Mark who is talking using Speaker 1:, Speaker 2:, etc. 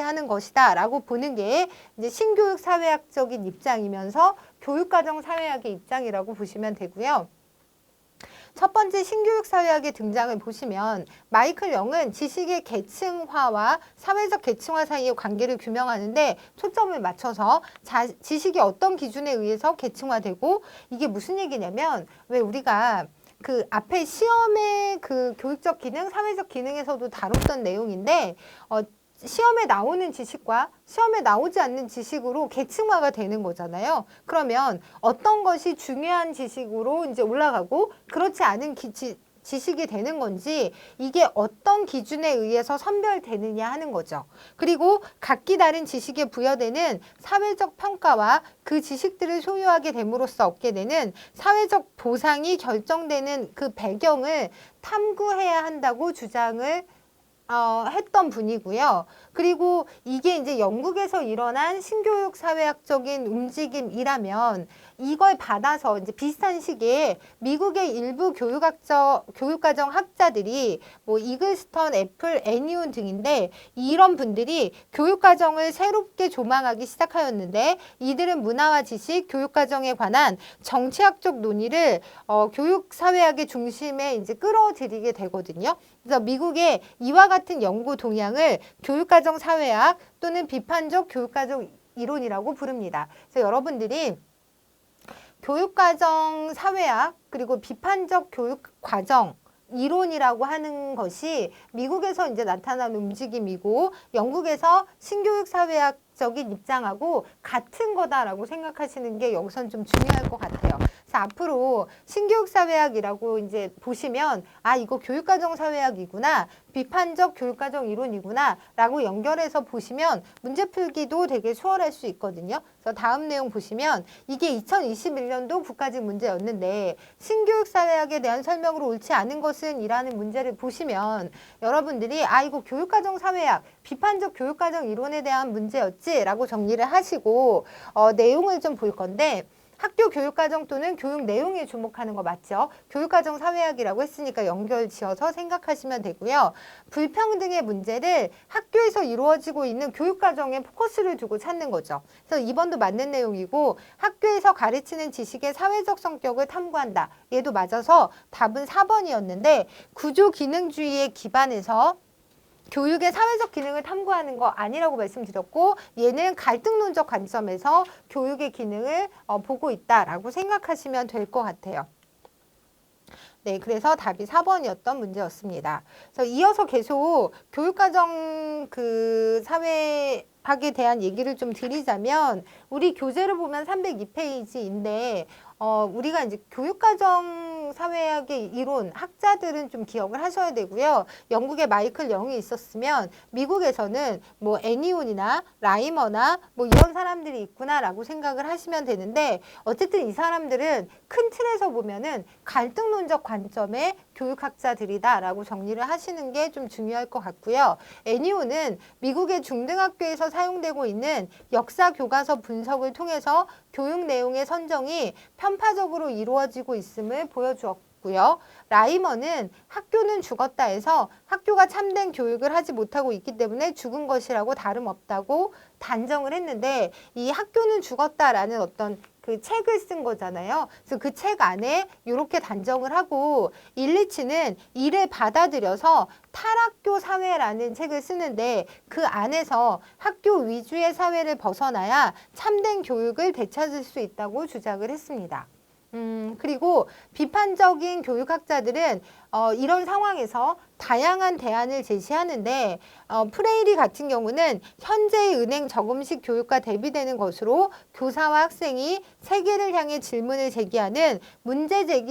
Speaker 1: 하는 것이다 라고 보는 게 이제 신교육 사회학적인 입장이면서 교육과정 사회학의 입장이라고 보시면 되고요. 첫 번째 신교육 사회학의 등장을 보시면 마이클 영은 지식의 계층화와 사회적 계층화 사이의 관계를 규명하는데 초점을 맞춰서 지식이 어떤 기준에 의해서 계층화되고, 이게 무슨 얘기냐면, 왜 우리가 그 앞에 시험의 그 교육적 기능, 사회적 기능에서도 다뤘던 내용인데, 시험에 나오는 지식과 시험에 나오지 않는 지식으로 계층화가 되는 거잖아요. 그러면 어떤 것이 중요한 지식으로 이제 올라가고 그렇지 않은 지식이 되는 건지, 이게 어떤 기준에 의해서 선별되느냐 하는 거죠. 그리고 각기 다른 지식에 부여되는 사회적 평가와 그 지식들을 소유하게 됨으로써 얻게 되는 사회적 보상이 결정되는 그 배경을 탐구해야 한다고 주장을 했던 분이고요. 그리고 이게 이제 영국에서 일어난 신교육 사회학적인 움직임이라면, 이걸 받아서 이제 비슷한 시기에 미국의 일부 교육과정 학자들이 뭐 이글스턴, 애플, 애니온 등인데, 이런 분들이 교육과정을 새롭게 조망하기 시작하였는데, 이들은 문화와 지식, 교육과정에 관한 정치학적 논의를 교육사회학의 중심에 이제 끌어들이게 되거든요. 그래서 미국의 이와 같은 연구 동향을 교육과정 사회학 또는 비판적 교육과정 이론이라고 부릅니다. 그래서 여러분들이 교육과정 사회학 그리고 비판적 교육과정 이론이라고 하는 것이 미국에서 이제 나타난 움직임이고, 영국에서 신교육 사회학적인 입장하고 같은 거다라고 생각하시는 게 여기선 좀 중요할 것 같아요. 그래서 앞으로 신교육 사회학이라고 이제 보시면, 아, 이거 교육과정 사회학이구나, 비판적 교육과정 이론이구나 라고 연결해서 보시면 문제 풀기도 되게 수월할 수 있거든요. 그래서 다음 내용 보시면, 이게 2021년도 국가직 문제였는데 신교육 사회학에 대한 설명으로 옳지 않은 것은 이라는 문제를 보시면, 여러분들이 아, 이거 교육과정 사회학, 비판적 교육과정 이론에 대한 문제였지 라고 정리를 하시고 내용을 좀 볼 건데, 학교 교육과정 또는 교육 내용에 주목하는 거 맞죠? 교육과정 사회학이라고 했으니까 연결 지어서 생각하시면 되고요. 불평등의 문제를 학교에서 이루어지고 있는 교육과정에 포커스를 두고 찾는 거죠. 그래서 2번도 맞는 내용이고, 학교에서 가르치는 지식의 사회적 성격을 탐구한다. 얘도 맞아서 답은 4번이었는데, 구조기능주의에 기반해서 교육의 사회적 기능을 탐구하는 거 아니라고 말씀드렸고, 얘는 갈등론적 관점에서 교육의 기능을 보고 있다라고 생각하시면 될 것 같아요. 네, 그래서 답이 4번이었던 문제였습니다. 그래서 이어서 계속 교육과정 그 사회학에 대한 얘기를 좀 드리자면, 우리 교재를 보면 302페이지인데 우리가 이제 교육과정 사회학의 이론, 학자들은 좀 기억을 하셔야 되고요. 영국에 마이클 영이 있었으면 미국에서는 뭐 애니온이나 라이머나 뭐 이런 사람들이 있구나라고 생각을 하시면 되는데, 어쨌든 이 사람들은 큰 틀에서 보면은 갈등론적 관점의 교육학자들이다라고 정리를 하시는 게 좀 중요할 것 같고요. 애니온은 미국의 중등학교에서 사용되고 있는 역사 교과서 분석을 통해서 교육 내용의 선정이 편파적으로 이루어지고 있음을 보여주었고요. 라이머는 학교는 죽었다에서 학교가 참된 교육을 하지 못하고 있기 때문에 죽은 것이라고 다름없다고 단정을 했는데, 이 학교는 죽었다라는 어떤 그 책을 쓴 거잖아요. 그래서 그 책 안에 이렇게 단정을 하고, 일리치는 이를 받아들여서 탈학교 사회라는 책을 쓰는데, 그 안에서 학교 위주의 사회를 벗어나야 참된 교육을 되찾을 수 있다고 주장을 했습니다. 그리고 비판적인 교육학자들은 이런 상황에서 다양한 대안을 제시하는데, 프레이리 같은 경우는 현재의 은행 저금식 교육과 대비되는 것으로 교사와 학생이 세계를 향해 질문을 제기하는 문제 제기